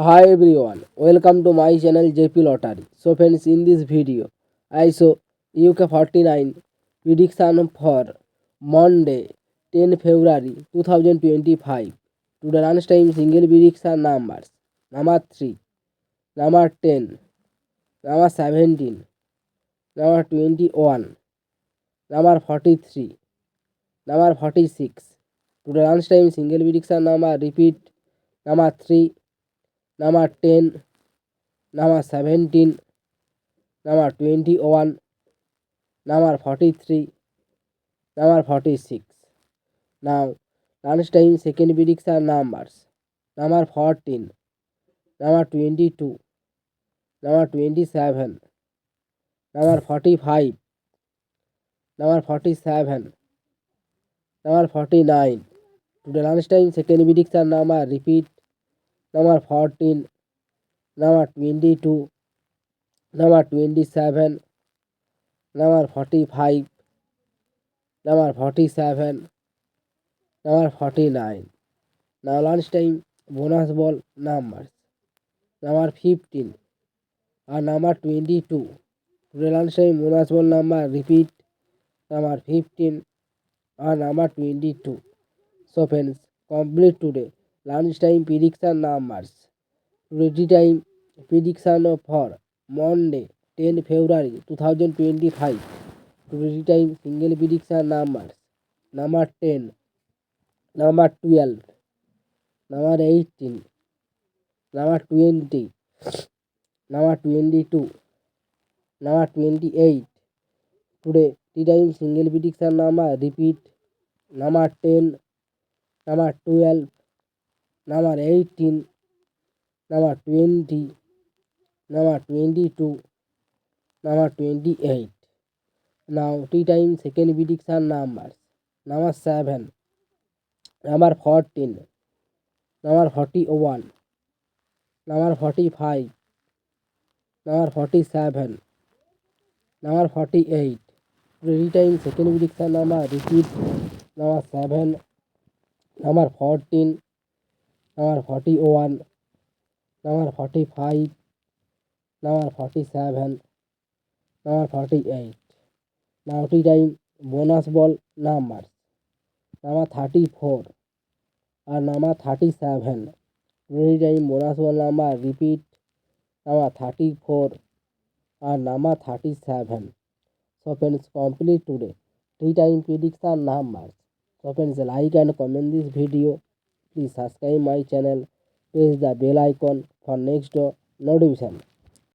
Hi everyone, welcome to my channel JP Lottery. So friends, in this video, I show UK 49 prediction for Monday 10 February 2025. To the lunchtime single prediction numbers: number 3, number 10, number 17, number 21, number 43, number 46. To the lunchtime single prediction number: repeat, number 3, number 10, number 17, number 21, number 43, number 46. Now, lunchtime second prediction numbers: number 14, number 22, number 27, number 45, number 47, number 49. To the lunchtime second prediction number: repeat, number 14, number 22, number 27, number 45, number 47, number 49. Now lunchtime bonus ball numbers: number 15 and number 22. Today lunchtime bonus ball number: repeat, number 15 and number 22. So friends, complete today lunchtime prediction numbers. Ready time prediction for Monday 10 February 2025. Ready time single prediction numbers: number 10, number 12, number 18, number 20, number 22, number 28. Today tea time single prediction number: repeat, number 10, number 12, number 18, number 20, number 22, number 28. Now tea time second prediction numbers: number 7, number 14, number 41, number 45, number 47, number 48. Today time second prediction number: repeat, number 7, number 14, number 41, number 45, number 47, number 48. Now tea time bonus ball numbers: number 34 and number 37. Tea time bonus ball number: repeat, number 34 and number 37. So friends, complete today tea time prediction numbers. So friends, like and comment this video. Please subscribe my channel. Press the bell icon for next notification.